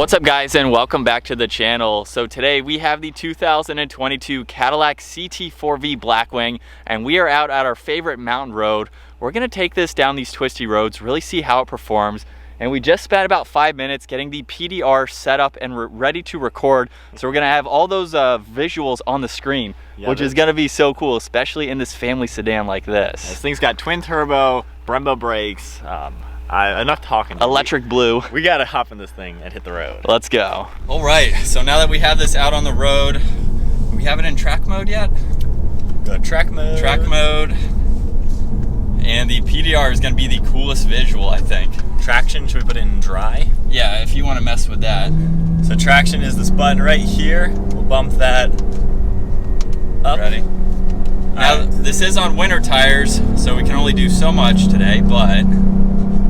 What's up guys, and welcome back to the channel. So today we have the 2022 Cadillac CT4-V Blackwing, and we are out at our favorite mountain road. We're gonna take this down these twisty roads, really see how it performs. And we just spent about 5 minutes getting the PDR set up and ready to record. So we're gonna have all those visuals on the screen, which is gonna be so cool, especially in this family sedan like this. This thing's got twin turbo, Brembo brakes, enough talking. Electric blue. We gotta hop in this thing and hit the road. Let's go. All right, so now that we have this out on the road, we have it in track mode yet? Go track mode. Track mode. And the PDR is gonna be the coolest visual, I think. Traction, should we put it in dry? Yeah, if you wanna mess with that. So traction is this button right here. We'll bump that up. Ready? Now, this is on winter tires, so we can only do so much today, but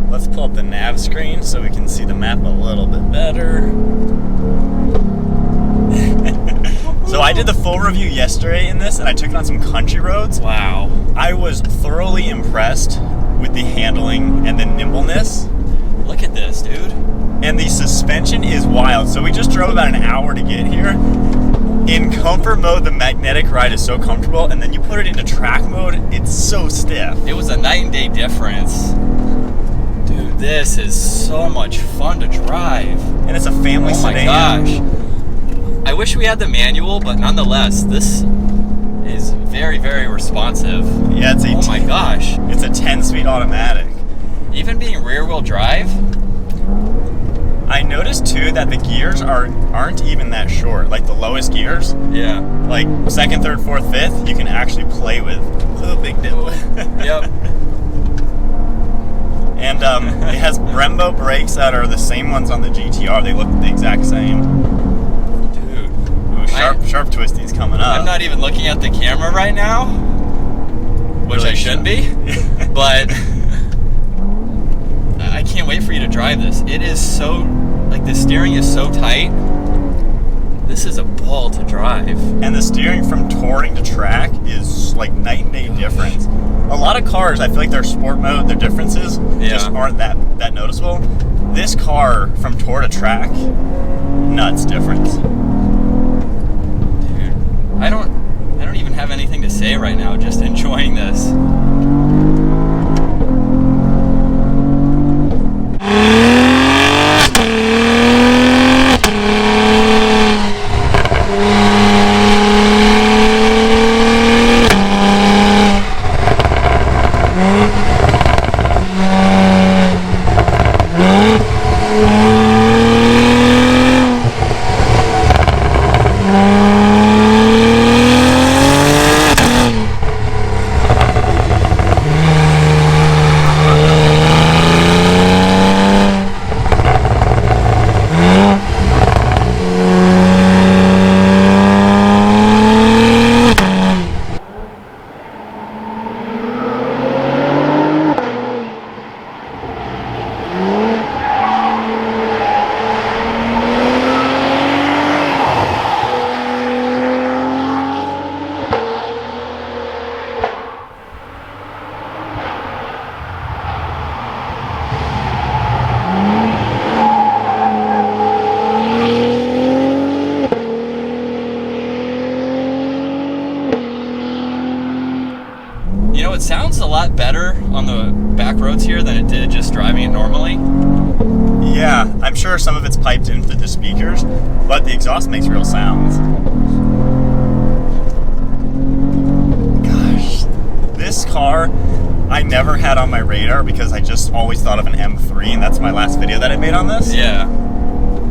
let's pull up the nav screen so we can see the map a little bit better. So I did the full review yesterday in this, and I took it on some country roads. Wow. I was thoroughly impressed with the handling and the nimbleness. Look at this, dude. And the suspension is wild. So we just drove about an hour to get here. In comfort mode, the magnetic ride is so comfortable, and then you put it into track mode, it's so stiff. It was a night and day difference. Dude, this is so much fun to drive. And it's a family sedan. Oh my gosh. I wish we had the manual, but nonetheless, this is very, very responsive. Yeah, it's a oh my gosh. It's a 10-speed automatic. Even being rear-wheel drive. I noticed too that the gears aren't even that short. Like the lowest gears. Yeah. Like second, third, fourth, fifth, you can actually play with. Oh, big dip. Yep. And it has Brembo brakes that are the same ones on the GTR. They look the exact same. Sharp twisties coming up. I'm not even looking at the camera right now, which really I shouldn't be, but I can't wait for you to drive this. It is so, like the steering is so tight. This is a ball to drive. And the steering from touring to track is like night and day difference. A lot of cars, I feel like their sport mode, their differences just aren't that noticeable. This car from tour to track, nuts difference. I don't even have anything to say right now, just enjoying this. It sounds a lot better on the back roads here than it did just driving it normally. Yeah, I'm sure some of it's piped into the speakers, but the exhaust makes real sounds. Gosh, this car I never had on my radar because I just always thought of an M3, and that's my last video that I made on this. Yeah.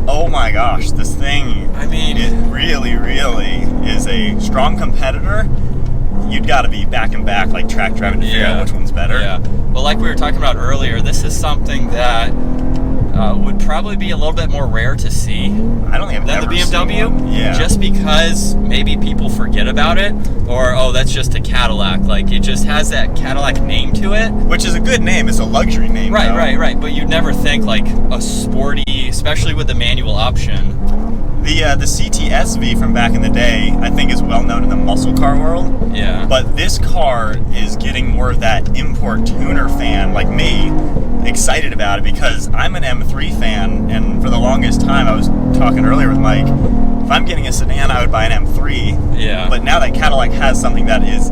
Oh my gosh, this thing, I mean, it really, really is a strong competitor. You'd got to be back and back, like track driving to figure out which one's better. Yeah. Well, like we were talking about earlier, this is something that would probably be a little bit more rare to see than the BMW. Yeah. Just because maybe people forget about it, or oh, that's just a Cadillac. Like it just has that Cadillac name to it, which is a good name. It's a luxury name. Right. But you'd never think like a sporty, especially with the manual option. The CT4-V from back in the day, I think, is well known in the muscle car world. Yeah. But this car is getting more of that import tuner fan, like me, excited about it because I'm an M3 fan, and for the longest time, I was talking earlier with Mike, if I'm getting a sedan, I would buy an M3. Yeah. But now that Cadillac has something that is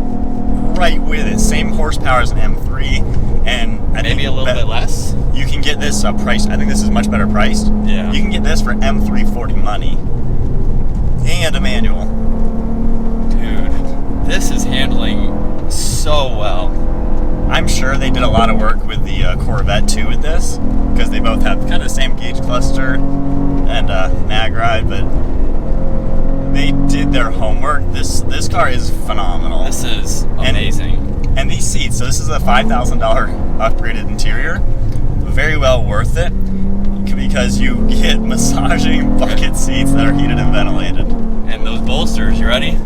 right with it, same horsepower as an M3, and I maybe think a little bit less. You can get this priced. I think this is much better priced. Yeah. You can get this for M340 money and a manual. Dude, this is handling so well. I'm sure they did a lot of work with the Corvette too with this, because they both have kind of the same gauge cluster and mag ride, but they did their homework. This car is phenomenal. This is amazing. And these seats, so this is a $5,000 upgraded interior, very well worth it, because you get massaging bucket seats that are heated and ventilated. And those bolsters, you ready?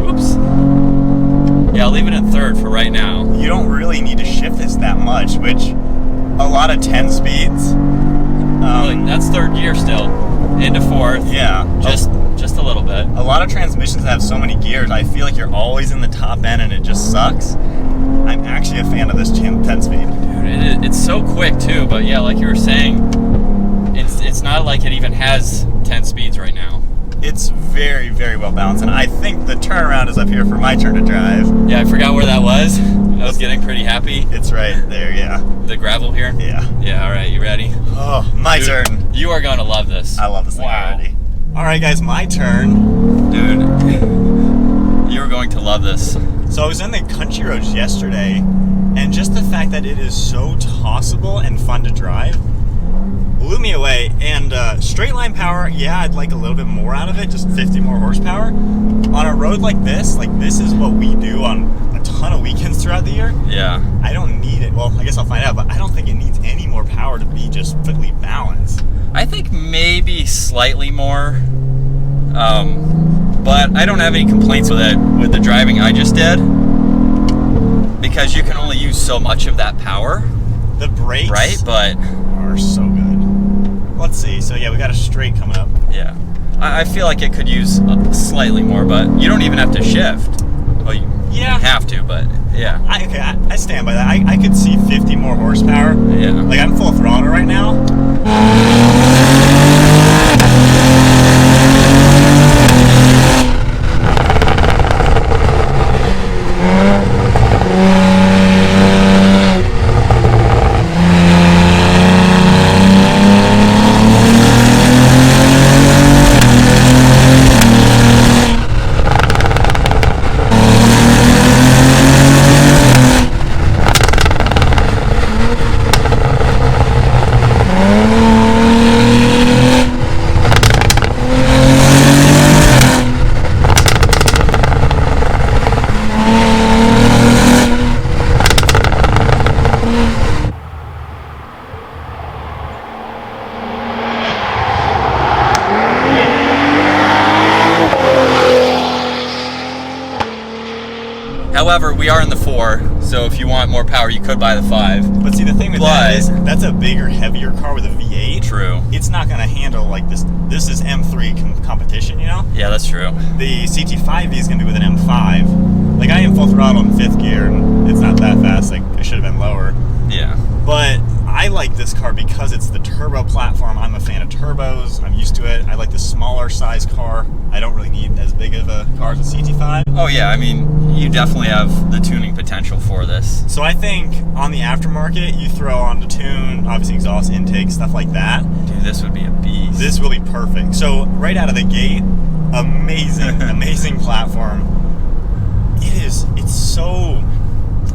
Oops. Yeah, I'll leave it in third for right now. You don't really need to shift this that much, which a lot of 10 speeds. Look, that's third gear still. Into fourth. Yeah. Just a little bit. A lot of transmissions have so many gears, I feel like you're always in the top end and it just sucks. I'm actually a fan of this 10 speed. Dude, it's so quick too, but yeah, like you were saying, it's not like it even has 10 speeds right now. It's very, very well balanced, and I think the turnaround is up here for my turn to drive. Yeah, I forgot where that was. I was getting pretty happy. It's right there, yeah. The gravel here? Yeah. Yeah, alright, you ready? Oh, my turn. You are going to love this. I love this thing Wow. already. Alright guys, my turn. Dude, you are going to love this. So I was in the country roads yesterday, and just the fact that it is so tossable and fun to drive blew me away. And straight line power, yeah, I'd like a little bit more out of it, just 50 more horsepower. On a road like this is what we do on a ton of weekends throughout the year. Yeah. I don't need it. Well, I guess I'll find out, but I don't think it needs any more power to be just perfectly balanced. I think maybe slightly more, but I don't have any complaints with it with the driving I just did, because you can only use so much of that power. The brakes, right? But are so good. Let's see. So yeah, we got a straight coming up. Yeah, I feel like it could use slightly more, but you don't even have to shift. Well, you have to, but yeah. I stand by that. I could see 50 more horsepower. Yeah. Like I'm full throttle right now. However, we are in the 4, so if you want more power, you could buy the 5. But see, the thing with that is, that's a bigger, heavier car with a V8. True. It's not going to handle like this. This is M3 competition, you know? Yeah, that's true. The CT4-V is going to be with an M5. Like, I am full throttle in 5th gear, and it's not that fast. Like, I should have been lower. Yeah. But I like this car because it's the turbo platform. I'm a fan of turbos. I'm used to it. I like the smaller size car. I don't really need as big of a car as a CT5. Oh yeah, I mean, you definitely have the tuning potential for this. So I think on the aftermarket, you throw on the tune, obviously exhaust intake, stuff like that. Dude, this would be a beast. This will be perfect. So right out of the gate, amazing, amazing platform. It's so,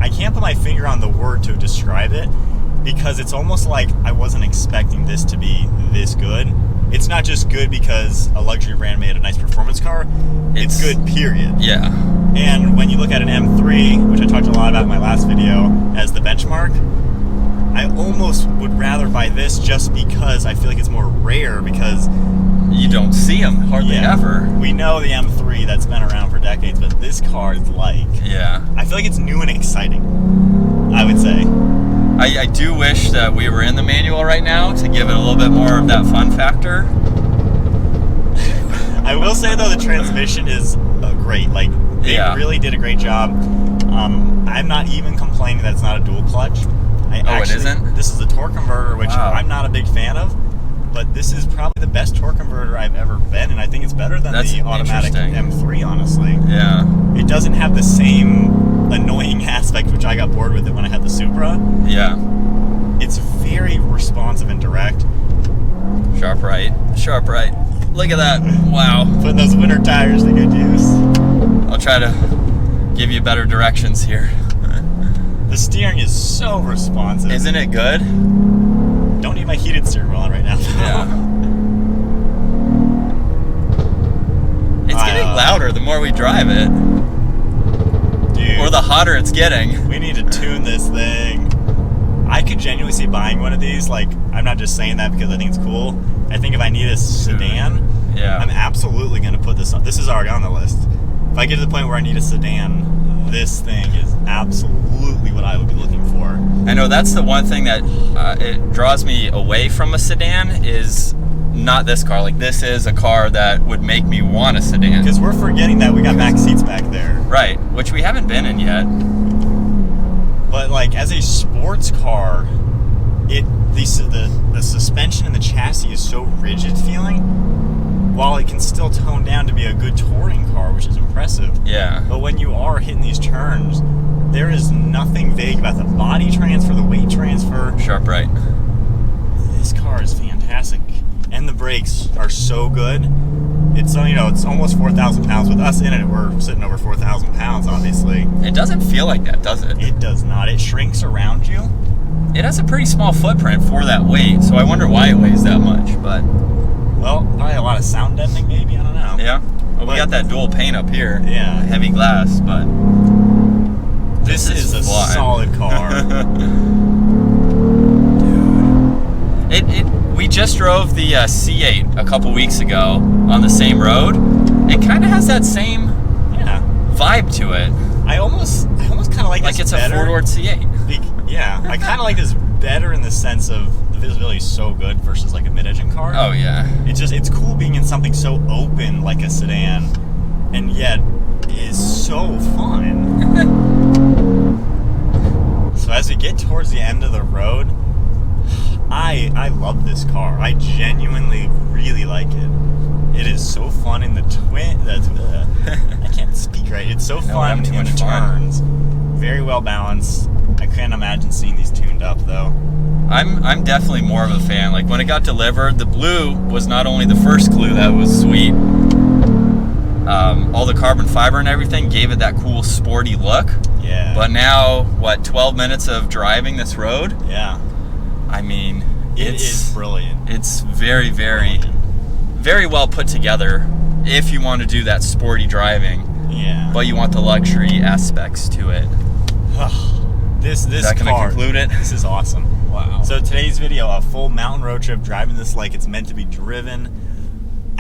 I can't put my finger on the word to describe it, because it's almost like I wasn't expecting this to be this good. It's not just good because a luxury brand made a nice performance car. It's good, period. Yeah. And when you look at an M3, which I talked a lot about in my last video, as the benchmark, I almost would rather buy this just because I feel like it's more rare, because you don't see them hardly ever. We know the M3 that's been around for decades, but this car is like, yeah, I feel like it's new and exciting, I would say. I do wish that we were in the manual right now to give it a little bit more of that fun factor. I will say though, the transmission is great. Like they really did a great job. I'm not even complaining that it's not a dual clutch. It isn't? This is a torque converter, which I'm not a big fan of. But this is probably the best torque converter I've ever been, and I think it's better than the automatic M3, honestly. Yeah. It doesn't have the same annoying aspect, which I got bored with it when I had the Supra. Yeah. It's very responsive and direct. Sharp right. Sharp right. Look at that. Wow. Putting those winter tires to good use. I'll try to give you better directions here. The steering is so responsive. Isn't it good? Don't need my heated steering wheel on right now. Yeah. It's getting louder the more we drive it. Dude. Or the hotter it's getting. We need to tune this thing. I could genuinely see buying one of these. Like, I'm not just saying that because I think it's cool. I think if I need a sedan, I'm absolutely going to put this on. This is already on the list. If I get to the point where I need a sedan, this thing is absolutely what I would be looking for. I know that's the one thing that it draws me away from a sedan is not this car. Like, this is a car that would make me want a sedan. Because we're forgetting that we got back seats back there. Right, which we haven't been in yet. But like as a sports car, the suspension and the chassis is so rigid feeling, while it can still tone down to be a good touring car, which is impressive. Yeah. But when you are hitting these turns, there is nothing vague about the body transfer, the weight transfer. Sharp right. This car is fantastic. And the brakes are so good. It's, you know, it's almost 4,000 pounds. With us in it, we're sitting over 4,000 pounds, obviously. It doesn't feel like that, does it? It does not. It shrinks around you. It has a pretty small footprint for that weight, so I wonder why it weighs that much, but... Well, probably a lot of sound deadening, maybe. I don't know. Yeah. Well, we got that dual paint up here. Yeah. Heavy glass, but... This is a solid car. Dude. We just drove the C8 a couple weeks ago on the same road. It kind of has that same vibe to it. I almost kind of like this it's better. A four-door C8. Yeah, I kind of like this better in the sense of the visibility is so good versus like a mid-engine car. Oh yeah. It's cool being in something so open like a sedan, and yet is so fun. So as we get towards the end of the road, I love this car. I genuinely really like it. It is so fun in the I can't speak right. It's so fun in the turns. Very well balanced. I can't imagine seeing these tuned up though. I'm definitely more of a fan. Like when it got delivered, the blue was not only the first clue that was sweet. All the carbon fiber and everything gave it that cool sporty look. Yeah. But now, what, 12 minutes of driving this road? Yeah. I mean, it is brilliant. It's very, very, very well put together if you want to do that sporty driving. Yeah. But you want the luxury aspects to it. This is that car, gonna conclude it? This is awesome. Wow. So today's video, a full mountain road trip, driving this like it's meant to be driven.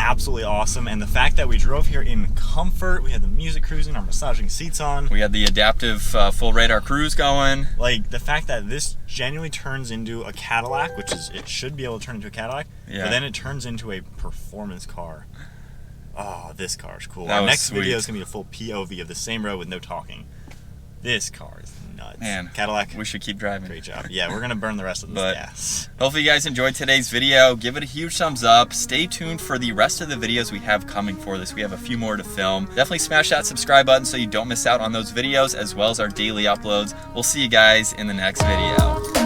Absolutely awesome. And the fact that we drove here in comfort, we had the music cruising, our massaging seats on. We had the adaptive full radar cruise going. Like the fact that this genuinely turns into a Cadillac, which is, it should be able to turn into a Cadillac, but then it turns into a performance car. Oh, this car is cool. Our next video is going to be a full POV of the same road with no talking. This car is nuts. Man, Cadillac, we should keep driving. Great job. Yeah, we're going to burn the rest of this gas. Hopefully you guys enjoyed today's video. Give it a huge thumbs up. Stay tuned for the rest of the videos we have coming for this. We have a few more to film. Definitely smash that subscribe button so you don't miss out on those videos as well as our daily uploads. We'll see you guys in the next video.